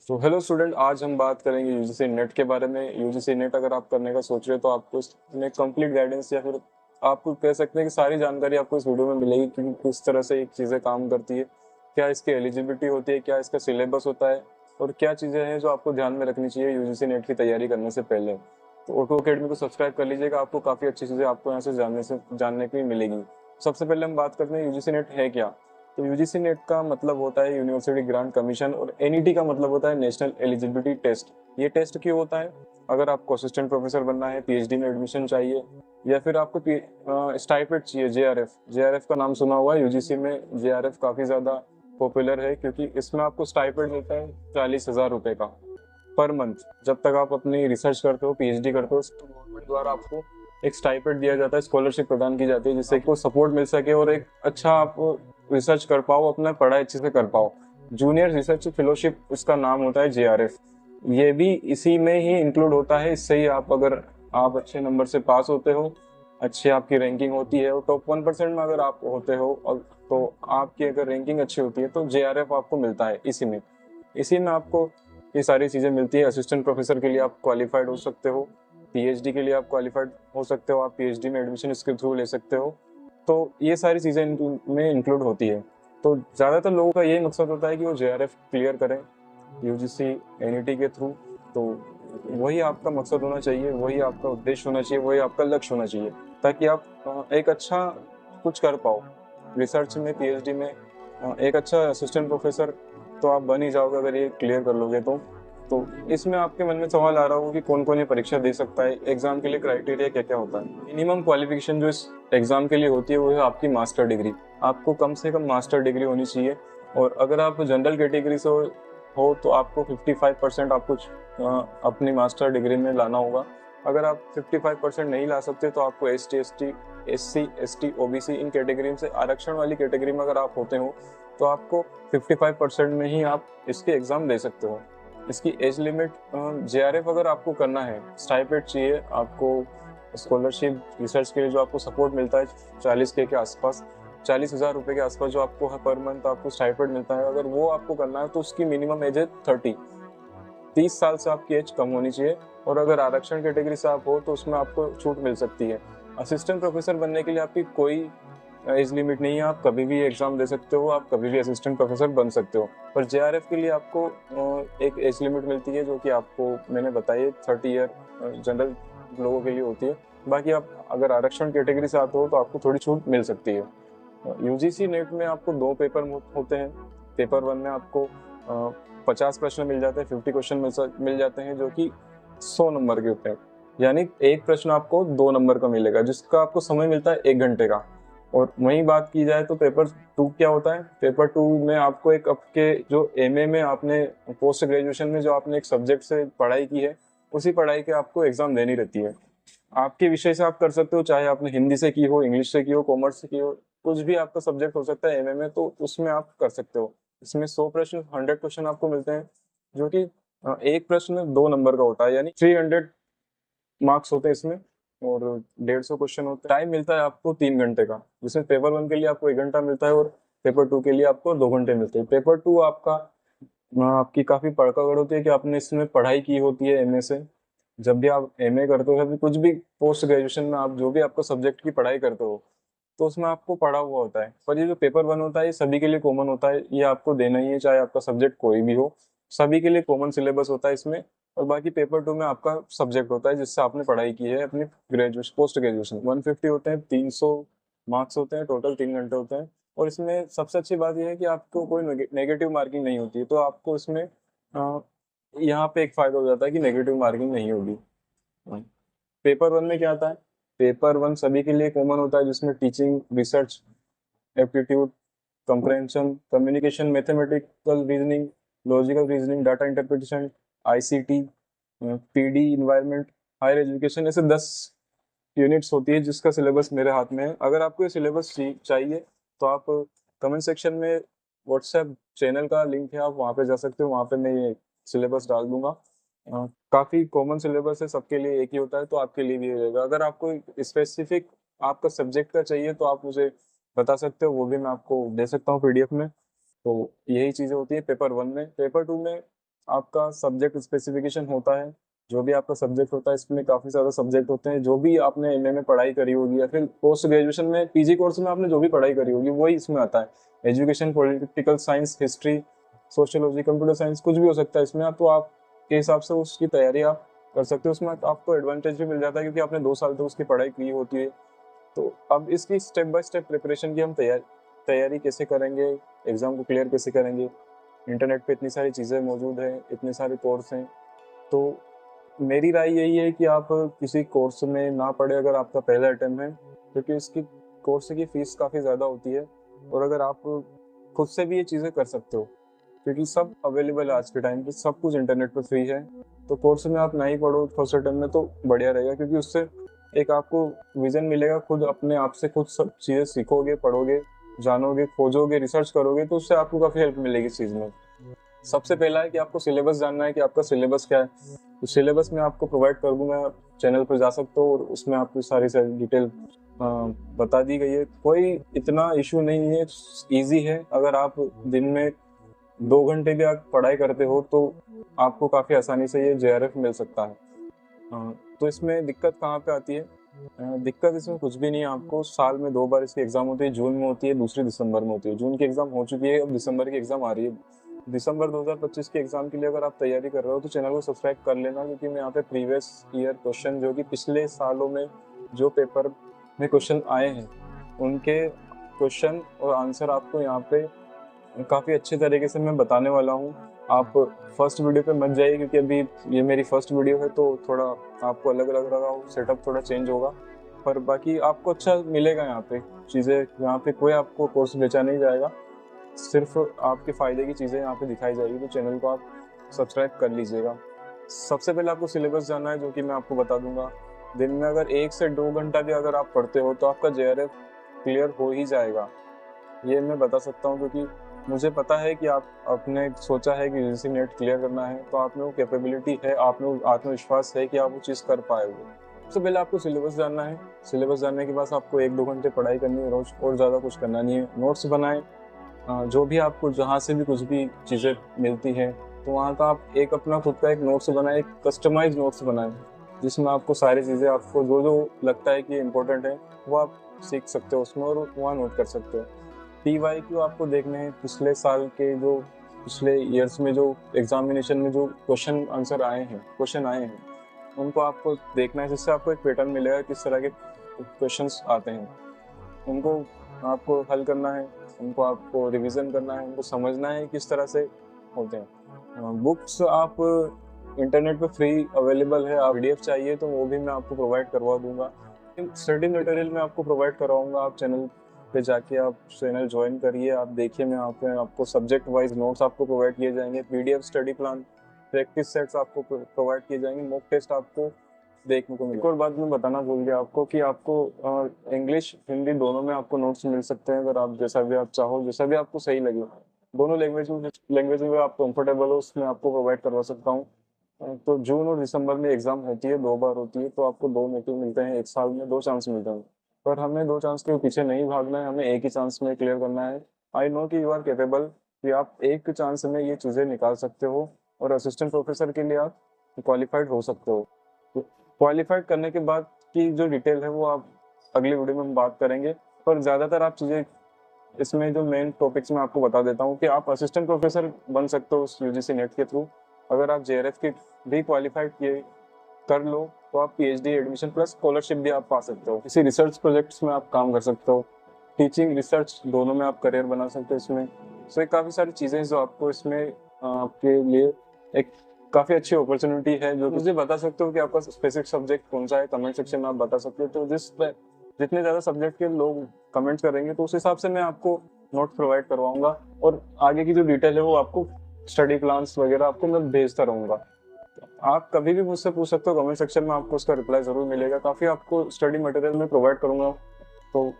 तो hello student, आज हम बात करेंगे यूजीसी नेट के बारे में। यूजीसी नेट अगर आप करने का सोच रहे हो तो आपको इसमें कंप्लीट गाइडेंस या फिर आपको कह सकते हैं कि सारी जानकारी आपको इस वीडियो में मिलेगी कि किस तरह से एक चीज़ें काम करती है, क्या इसकी एलिजिबिलिटी होती है, क्या इसका सिलेबस होता है और क्या चीज़ें हैं जो आपको ध्यान में रखनी चाहिए यूजीसी नेट की तैयारी करने से पहले। तो ऑटो अकेडमी को सब्सक्राइब कर लीजिएगा, आपको काफ़ी अच्छी चीज़ें आपको यहाँ से जानने की मिलेगी। सबसे पहले हम बात करते हैं यूजीसी नेट है क्या। तो यूजीसी नेट का मतलब होता है यूनिवर्सिटी ग्रांट कमीशन और एनईटी का मतलब होता है नेशनल एलिजिबिलिटी टेस्ट। ये टेस्ट क्यों होता है? अगर आपको असिस्टेंट प्रोफेसर बनना है, पीएचडी में एडमिशन चाहिए या फिर आपको स्टाइपेंड चाहिए, जेआरएफ। जेआरएफ का नाम सुना हुआ है, यूजीसी में जेआरएफ काफ़ी ज़्यादा पॉपुलर है क्योंकि इसमें आपको स्टाइपेंड मिलता है 40,000 रुपये का पर मंथ। जब तक आप अपनी रिसर्च करते हो, पीएचडी करते हो, तो गवर्नमेंट द्वारा आपको एक स्टाइपेंड दिया जाता है, स्कॉलरशिप प्रदान की जाती है जिससे आपको सपोर्ट मिल सके और एक अच्छा आप रिसर्च कर पाओ, अपना पढ़ाई अच्छे से कर पाओ। जूनियर रिसर्च फेलोशिप इसका नाम होता है, जेआरएफ। ये भी इसी में ही इंक्लूड होता है। इससे ही आप, अगर आप अच्छे नंबर से पास होते हो, अच्छी आपकी रैंकिंग होती है और टॉप 1% में अगर आप होते हो और तो आपकी अगर रैंकिंग अच्छी होती है तो जेआरएफ आपको मिलता है। इसी में आपको ये सारी चीज़ें मिलती है। असिस्टेंट प्रोफेसर के लिए आप क्वालिफाइड हो सकते हो, पीएचडी के लिए आप क्वालिफाइड हो सकते हो, आप पीएचडी में एडमिशन इसके थ्रू ले सकते हो। तो ये सारी चीज़ें में इंक्लूड होती है। तो ज़्यादातर लोगों का यही मकसद होता है कि वो जेआरएफ क्लियर करें यूजीसी एनईटी के थ्रू। तो वही आपका मकसद होना चाहिए, वही आपका उद्देश्य होना चाहिए, वही आपका लक्ष्य होना चाहिए, ताकि आप एक अच्छा कुछ कर पाओ रिसर्च में, पीएचडी में। एक अच्छा असिस्टेंट प्रोफेसर तो आप बन ही जाओगे अगर ये क्लियर कर लोगे तो इसमें आपके मन में सवाल आ रहा होगा कि कौन कौन ये परीक्षा दे सकता है, एग्जाम के लिए क्राइटेरिया क्या क्या होता है। मिनिमम क्वालिफिकेशन जो इस एग्जाम के लिए होती है वो है आपकी मास्टर डिग्री। आपको कम से कम मास्टर डिग्री होनी चाहिए। और अगर आप जनरल कैटेगरी से हो तो आपको 55% आपको अपनी मास्टर डिग्री में लाना होगा। अगर आप 55% नहीं ला सकते तो आपको SC, ST, OBC इन कैटेगरी से आरक्षण वाली कैटेगरी में अगर आप होते हो तो आपको 55% में ही आप इसके एग्ज़ाम दे सकते हो। इसकी एज लिमिट, जेआरएफ अगर आपको करना है, स्टाइपेंड चाहिए आपको, स्कॉलरशिप रिसर्च के लिए जो आपको सपोर्ट मिलता है 40K के आसपास, 40,000 रुपये के आसपास जो आपको पर मंथ आपको स्टाइपेंड मिलता है, अगर वो आपको करना है तो उसकी मिनिमम एज है 30 साल से आपकी एज कम होनी चाहिए। और अगर आरक्षण कैटेगरी से आप हो तो उसमें आपको छूट मिल सकती है। असिस्टेंट प्रोफेसर बनने के लिए आपकी कोई एज लिमिट नहीं है, आप कभी भी एग्जाम दे सकते हो, आप कभी भी असिस्टेंट प्रोफेसर बन सकते हो। पर जेआरएफ के लिए आपको एक एज लिमिट मिलती है जो कि आपको मैंने बताई है, 30 ईयर जनरल लोगों के लिए होती है। बाकी आप अगर आरक्षण कैटेगरी से आते हो तो आपको थोड़ी छूट मिल सकती है। यूजीसी नेट में आपको 2 पेपर होते हैं। पेपर 1 में आपको 50 प्रश्न मिल जाते हैं, 50 क्वेश्चन मिल जाते हैं जो कि 100 नंबर के होते हैं। यानी एक प्रश्न आपको 2 नंबर का मिलेगा जिसका आपको समय मिलता है 1 घंटे का। और वहीं बात की जाए तो पेपर 2 क्या होता है। पेपर 2 में आपको एक आपके जो एमए में आपने पोस्ट ग्रेजुएशन में जो आपने एक सब्जेक्ट से पढ़ाई की है, उसी पढ़ाई के आपको एग्जाम देनी रहती है। आपके विषय से आप कर सकते हो, चाहे आपने हिंदी से की हो, इंग्लिश से की हो, कॉमर्स से की हो, कुछ भी आपका सब्जेक्ट हो सकता है एमए में, तो उसमें आप कर सकते हो। इसमें 100 प्रश्न, 100 क्वेश्चन आपको मिलते हैं जो कि एक प्रश्न 2 नंबर का होता है, यानी 300 मार्क्स होते हैं इसमें। और 150 क्वेश्चन होते हैं। टाइम मिलता है आपको 3 घंटे का, जिसमें पेपर 1 के लिए आपको 1 घंटा मिलता है और पेपर 2 के लिए आपको 2 घंटे मिलते हैं। पेपर 2 आपकी काफी पकड़ होती है कि आपने इसमें पढ़ाई की होती है एमए से। जब भी आप एमए करते हो या फिर कुछ भी पोस्ट ग्रेजुएशन में आप जो भी आपको सब्जेक्ट की पढ़ाई करते हो तो उसमें आपको पढ़ा हुआ होता है। पर ये जो पेपर 1 होता है ये सभी के लिए कॉमन होता है, ये आपको देना ही है, चाहे आपका सब्जेक्ट कोई भी हो। सभी के लिए कॉमन सिलेबस होता है इसमें। और बाकी पेपर 2 में आपका सब्जेक्ट होता है जिससे आपने पढ़ाई की है अपनी ग्रेजुएशन, पोस्ट ग्रेजुएशन। 150 होते हैं, 300 मार्क्स होते हैं, टोटल 3 घंटे होते हैं। और इसमें सबसे अच्छी बात यह है कि आपको कोई नेगेटिव मार्किंग नहीं होती है, तो आपको इसमें यहाँ पे एक फायदा हो जाता है कि नेगेटिव मार्किंग नहीं होगी। पेपर 1 में क्या आता है? पेपर 1 सभी के लिए कॉमन होता है जिसमें teaching, research, aptitude, comprehension, communication, mathematical reasoning, logical reasoning, data interpretation, ICT, PD, environment, higher education, ऐसे 10 यूनिट्स होती है जिसका सिलेबस मेरे हाथ में है। अगर आपको ये सिलेबस चाहिए तो आप कमेंट सेक्शन में व्हाट्सएप चैनल का लिंक है, आप वहाँ पे जा सकते हो, वहाँ पे मैं ये सिलेबस डाल दूंगा। काफ़ी कॉमन सिलेबस है, सबके लिए एक ही होता है, तो आपके लिए भी रहेगा। अगर आपको स्पेसिफिक आपका सब्जेक्ट का चाहिए तो आप मुझे बता सकते हो, वो भी मैं आपको दे सकता हूँ पीडीएफ में। तो यही चीज़ें होती है पेपर 1 में। पेपर 2 में आपका सब्जेक्ट स्पेसिफिकेशन होता है, जो भी आपका सब्जेक्ट होता है, इसमें काफ़ी ज़्यादा सब्जेक्ट होते हैं, जो भी आपने एमए में पढ़ाई करी होगी या फिर पोस्ट ग्रेजुएशन में पीजी कोर्स में आपने जो भी पढ़ाई करी होगी वही इसमें आता है। Education, political science, history, sociology, computer science, कुछ भी हो सकता है इसमें। तो आपके हिसाब से उसकी तैयारी आप कर सकते हो। उसमें आपको एडवांटेज भी मिल जाता है क्योंकि आपने 2 साल तक उसकी पढ़ाई की होती है। तो अब इसकी स्टेप बाय स्टेप प्रिपरेशन की हम तैयारी कैसे करेंगे, एग्ज़ाम को क्लियर कैसे करेंगे। इंटरनेट पे इतनी सारी चीज़ें मौजूद हैं, इतने सारे कोर्स हैं। तो मेरी राय यही है कि आप किसी कोर्स में ना पढ़े अगर आपका पहला अटेम्प्ट है, क्योंकि इसकी कोर्स की फ़ीस काफ़ी ज़्यादा होती है। और अगर आप खुद से भी ये चीज़ें कर सकते हो, क्योंकि सब अवेलेबल है आज के टाइम पे, सब कुछ इंटरनेट पे फ्री है। तो कोर्स में आप नहीं पढ़ो फर्स्ट अटेम्प्ट में तो बढ़िया रहेगा, क्योंकि उससे एक आपको विज़न मिलेगा, खुद अपने आप से खुद सब चीज़ें सीखोगे, पढ़ोगे, जानोगे, खोजोगे, रिसर्च करोगे, तो उससे आपको काफ़ी हेल्प मिलेगी इस चीज़ में। सबसे पहला है कि आपको सिलेबस जानना है कि आपका सिलेबस क्या है। तो सिलेबस मैं आपको प्रोवाइड कर दूंगा, चैनल पर जा सकते हो और उसमें आपकी सारी डिटेल बता दी गई है। कोई इतना इशू नहीं है, इजी है। अगर आप दिन में 2 घंटे भी आप पढ़ाई करते हो तो आपको काफ़ी आसानी से ये जेआरएफ मिल सकता है। तो इसमें दिक्कत कहाँ पे आती है? दिक्कत इसमें कुछ भी नहीं है। आपको साल में 2 बार इसकी एग्ज़ाम होती है, जून में होती है, दूसरी दिसंबर में होती है। जून की एग्ज़ाम हो चुकी है, अब दिसंबर की एग्ज़ाम आ रही है। दिसंबर 2025 की एग्ज़ाम के लिए अगर आप तैयारी कर रहे हो तो चैनल को सब्सक्राइब कर लेना, क्योंकि मैं यहाँ पे प्रीवियस ईयर क्वेश्चन, जो कि पिछले सालों में जो पेपर में क्वेश्चन आए हैं, उनके क्वेश्चन और आंसर आपको यहाँ पे काफ़ी अच्छे तरीके से मैं बताने वाला हूँ। आप फर्स्ट वीडियो पे मत जाइए, क्योंकि अभी ये मेरी फर्स्ट वीडियो है, तो थोड़ा आपको अलग अलग लगा, सेटअप थोड़ा चेंज होगा। पर बाकी आपको अच्छा मिलेगा यहाँ पे चीज़ें। यहाँ पे कोई आपको कोर्स बेचा नहीं जाएगा, सिर्फ आपके फ़ायदे की चीज़ें यहाँ पे दिखाई जाएगी। तो चैनल को आप सब्सक्राइब कर लीजिएगा। सबसे पहले आपको सिलेबस जानना है, जो कि मैं आपको बता दूंगा। दिन में अगर 1 से 2 घंटा भी अगर आप पढ़ते हो तो आपका जेआरएफ क्लियर हो ही जाएगा, ये मैं बता सकता हूँ। क्योंकि मुझे पता है कि आपने सोचा है कि यूजीसी नेट क्लियर करना है, तो आप में वो कैपेबिलिटी है, आप में वो आत्मविश्वास है कि आप वो चीज़ कर पाओगे। सबसे पहले आपको सिलेबस जानना है। सिलेबस जानने के बाद आपको 1-2 घंटे पढ़ाई करनी है रोज, और ज़्यादा कुछ करना नहीं है। नोट्स बनाएं, जो भी आपको जहाँ से भी कुछ भी चीज़ें मिलती हैं, तो वहाँ का आप एक अपना खुद का एक नोट्स बनाएं, एक कस्टमाइज नोट्स बनाएं, जिसमें आपको सारी चीज़ें, आपको जो जो लगता है कि इम्पोर्टेंट है, वो आप सीख सकते हो उसमें और वहाँ नोट कर सकते हो। पीवाईक्यू आपको देखने हैं, पिछले साल के जो पिछले ईयर्स में जो एग्जामिनेशन में जो क्वेश्चन आए हैं, उनको आपको देखना है, जिससे आपको एक पैटर्न मिलेगा किस तरह के क्वेश्चंस आते हैं। उनको आपको हल करना है, उनको आपको रिवीजन करना है, उनको समझना है किस तरह से होते हैं। बुक्स आप इंटरनेट पे फ्री अवेलेबल है, आप पीडीएफ चाहिए तो वो भी मैं आपको प्रोवाइड करवा दूंगा। स्टडी मटेरियल मैं आपको प्रोवाइड करवाऊंगा, आप चैनल पे जाके आप चैनल ज्वाइन करिए, आप देखिए, मैं आपको सब्जेक्ट वाइज नोट्स आपको प्रोवाइड किए जाएंगे, PDF, study plan, practice sets आपको प्रोवाइड किए जाएंगे, मॉक टेस्ट आपको देखने को मिले। एक और बात मैं बताना भूल गया आपको कि आपको इंग्लिश हिंदी दोनों में आपको नोट्स मिल सकते हैं, अगर आप जैसा भी आप चाहो, जैसा भी आपको सही लगे। दोनों लैंग्वेज में आप कंफर्टेबल हो उसमें आपको प्रोवाइड करवा सकता हूँ। तो जून और दिसंबर में एग्जाम होती है, 2 बार होती है, तो आपको 2 मौके मिलते हैं, एक साल में 2 चांस मिलते हैं। पर हमें 2 चांस के पीछे नहीं भागना है, हमें एक ही चांस में क्लियर करना है। आई नो कि यू आर केपेबल, कि आप एक चांस में ये चीज़ें निकाल सकते हो और असिस्टेंट प्रोफेसर के लिए आप क्वालिफाइड हो सकते हो। क्वालिफाइड करने के बाद की जो डिटेल है वो आप अगली वीडियो में हम बात करेंगे। पर ज़्यादातर आप चीज़ें इसमें जो मेन टॉपिक्स मैं आपको बता देता हूँ कि आप असिस्टेंट प्रोफेसर बन सकते हो उस यूजीसी नेट के थ्रू। अगर आप जेआरएफ की भी क्वालिफाइड किए कर लो तो आप पीएचडी एडमिशन प्लस स्कॉलरशिप भी आप पा सकते हो। किसी रिसर्च प्रोजेक्ट्स में आप काम कर सकते हो, टीचिंग रिसर्च दोनों में आप करियर बना सकते हो इसमें। सो ये काफ़ी सारी चीज़ें जो आपको इसमें आपके लिए एक काफ़ी अच्छी अपॉर्चुनिटी है। जो मुझे बता सकते हो कि आपका स्पेसिफिक सब्जेक्ट कौन सा है, कमेंट सेक्शन में आप बता सकते हो। तो जितने ज़्यादा सब्जेक्ट के लोग कमेंट करेंगे तो उस हिसाब से मैं आपको नोट प्रोवाइड करवाऊंगा, और आगे की जो डिटेल है वो आपको स्टडी प्लान्स वगैरह आपको मैं भेजता रहूँगा। आप कभी भी मुझसे पूछ सकते हो कमेंट सेक्शन में, आपको उसका रिप्लाई ज़रूर मिलेगा। काफ़ी आपको स्टडी मटेरियल में प्रोवाइड करूँगा, तो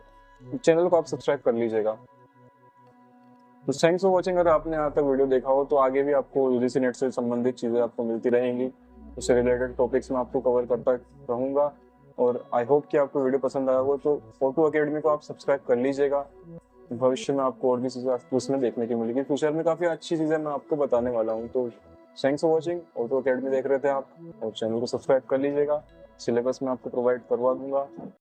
चैनल को आप सब्सक्राइब कर लीजिएगा। तो थैंक्स फॉर वॉचिंग। अगर आपने यहाँ तक वीडियो देखा हो तो आगे भी आपको यूजीसी नेट से संबंधित चीज़ें आपको मिलती रहेंगी, उससे रिलेटेड टॉपिक्स में आपको कवर करता रहूँगा। और आई होप कि आपको वीडियो पसंद आया हो, तो फोटो अकेडमी को आप सब्सक्राइब कर लीजिएगा। भविष्य में आपको और भी चीज़ें उसमें देखने की मिलेगी। फ्यूचर में काफ़ी अच्छी चीज़ें मैं आपको बताने वाला हूँ, तो thanks for watching. Auto academy देख रहे थे आप, और चैनल को सब्सक्राइब कर लीजिएगा। सिलेबस मैं आपको प्रोवाइड करवा दूंगा।